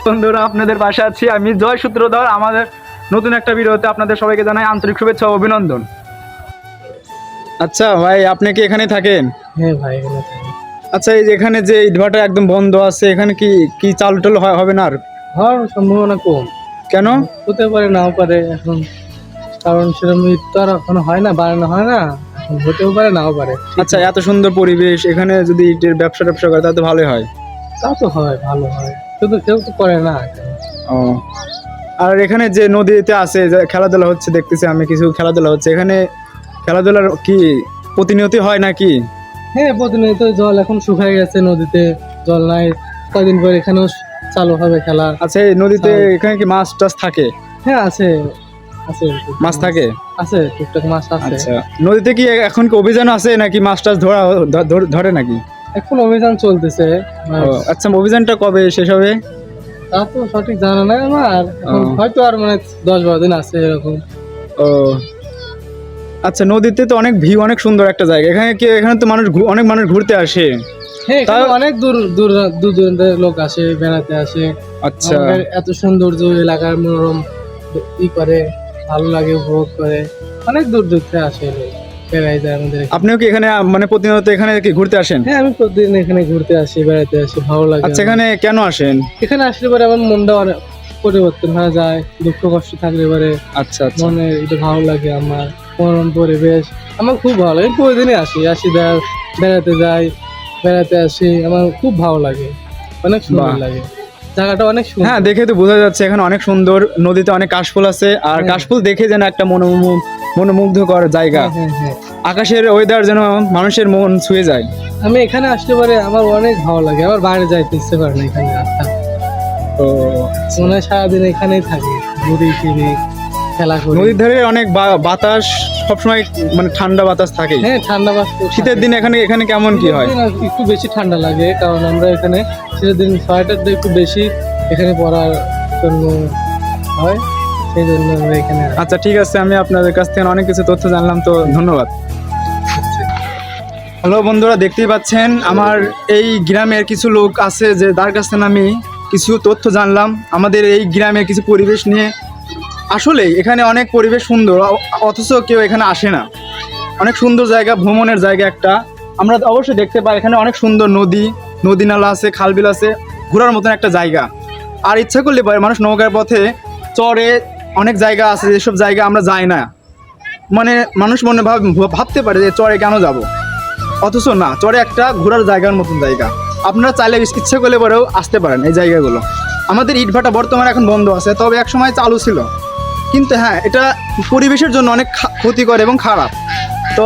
বন্ধুরা, আপনাদের পাশে আছি আমি জয় সূত্রধর। আমাদের নতুন একটা ভিডিওতে আপনাদের সবাইকে জানাই আন্তরিক শুভেচ্ছা ও অভিনন্দন। আচ্ছা ভাই, আপনি কি এখানে থাকেন? হ্যাঁ ভাই, এখানে থাকি। আচ্ছা, এই যে এখানে যে ইটভাটা একদম বন্ধ আছে, এখানে কি কি চালু টালু হবে না আর? হওয়ার সম্ভাবনা কম। কেন? হতে পারে, নাও পারে এখন, কারণ সেরকম ইট তো আর এখন হয় না, বানানো হয় না, এখন হতেও পারে নাও পারে। আচ্ছা, এত সুন্দর পরিবেশ, এখানে যদি ইটের ব্যবসা ট্যাবসা করে তাহলে তো ভালোই হয়। তা তো হয়, ভালো হয়, শুধু কেউ তো করে না। ও, আর এখানে যে নদীতে আছে যে খেলাধুলা হচ্ছে, দেখতেছি আমি কিছু খেলাধুলা হচ্ছে এখানে। খেলাধুলার কি প্রতিনিয়তই হয় নাকি? হ্যাঁ, প্রতিনিয়ত জল এখন শুকায় গেছে, নদীতে জল নাই, কয়দিন পর এখানেও চালু হবে খেলা। আচ্ছা, এই নদীতে এখানে কি মাছ টাছ থাকে? হ্যাঁ আছে, আছে মাছ থাকে? আছে, টুকটাক মাছ আছে। আচ্ছা, নদীতে কি এখন কি অভিযান আছে নাকি মাছ টাছ ধরে নাকি? এখন অভিযান চলতেছে। ও, আচ্ছা, অভিযানটা কবে শেষ হবে? তা তো সঠিক জানা নাই আমার, এখন হয়তো আর মানে 10-12 দিন আছে এরকম। ও আচ্ছা, নদীতে তো অনেক ভিউ, অনেক সুন্দর একটা জায়গা। এখানে তো অনেক মানুষ ঘুরতে আসে। হ্যাঁ, এখানে অনেক দূর দূরান্তের লোক আসে, বেড়াতে আসে। আচ্ছা, আমাদের এত সৌন্দর্য এলাকার মনোরম করে, ভালো লাগে, উপভোগ করে, অনেক দূর থেকে আসে লোক, বেড়াই যায় আমাদের এখানে। আপনিও কি এখানে মানে প্রতিনিয়ত এখানে কি ঘুরতে আসেন? হ্যাঁ, আমি প্রতিদিন এখানে ঘুরতে আসি, বেড়াতে আসি, ভালো লাগে। আচ্ছা, এখানে কেন আসেন? এখানে আসলে পরে আমার মনটা অনেক পরিবর্তন হয়ে যায়, দুঃখ কষ্ট থাকলে পরে আচ্ছা আচ্ছা, মনে এটা ভালো লাগে। আমার মনোরম পরিবেশ আমার খুব ভালো লাগে, প্রতিদিনই আসি বেড়াতে যাই, বেড়াতে আসি, আমার খুব ভালো লাগে, অনেক সুন্দর বাহ। লাগে জায়গাটা, অনেক সুন্দর। হ্যাঁ, দেখে তো বোঝা যাচ্ছে এখানে অনেক সুন্দর। নদীতে অনেক কাশফুল আছে, আর হ্যাঁ। কাশফুল দেখে যেন একটা মনোমুগ্ধকর জায়গা। হ্যাঁ, হ্যাঁ। আকাশের ওয়েদার যেন মানুষের মন ছুঁয়ে যায়। আমি এখানে আসলে পরে আমার অনেক ভালো লাগে, আমার বাইরে যাইতে ইচ্ছে করে না, এখানে তো মনে হয় সারাদিন এখানেই থাকি, ঘুরি ফিরি, খেলা করি। নদীর ধারে অনেক বাতাস, সবসময় মানে ঠান্ডা বাতাস থাকে। হ্যাঁ, ঠান্ডা বাস। শীতের দিন এখানে কেমন কি হয়? একটু বেশি ঠান্ডা লাগে, কারণ আমরা এখানে শীতের দিন সোয়েটারটা একটু বেশি এখানে পরার জন্য হয়, সেই জন্য আমরা এখানে আসি। আচ্ছা, ঠিক আছে, আমি আপনাদের কাছ থেকে অনেক কিছু তথ্য জানলাম, তো ধন্যবাদ। হ্যালো বন্ধুরা, দেখতেই পাচ্ছেন আমার এই গ্রামের কিছু লোক আছে যে তার কাছ থেকে আমি কিছু তথ্য জানলাম আমাদের এই গ্রামের কিছু পরিবেশ নিয়ে। আসলে এখানে অনেক পরিবেশ সুন্দর, অথচ কেউ এখানে আসে না। অনেক সুন্দর জায়গা, ভ্রমণের জায়গা একটা। আমরা অবশ্যই দেখতে পাই এখানে অনেক সুন্দর নদী নালা আছে, খালবিল আছে, ঘোরার মতন একটা জায়গা। আর ইচ্ছা করলে পারে মানুষ নৌকার পথে চরে অনেক জায়গা আছে, যেসব জায়গা আমরা যাই না। মানে মানুষ মনে ভাবতে পারে যে চরে কেন যাব, অথচ না, চরে একটা ঘোরার জায়গার মতন জায়গা। আপনারা চাইলে ইচ্ছা করলে পরেও আসতে পারেন এই জায়গাগুলো। আমাদের ইটভাটা বর্তমানে এখন বন্ধ আছে, তবে এক সময় চালু ছিল। কিন্তু হ্যাঁ, এটা পরিবেশের জন্য অনেক ক্ষতিকর এবং খারাপ। তো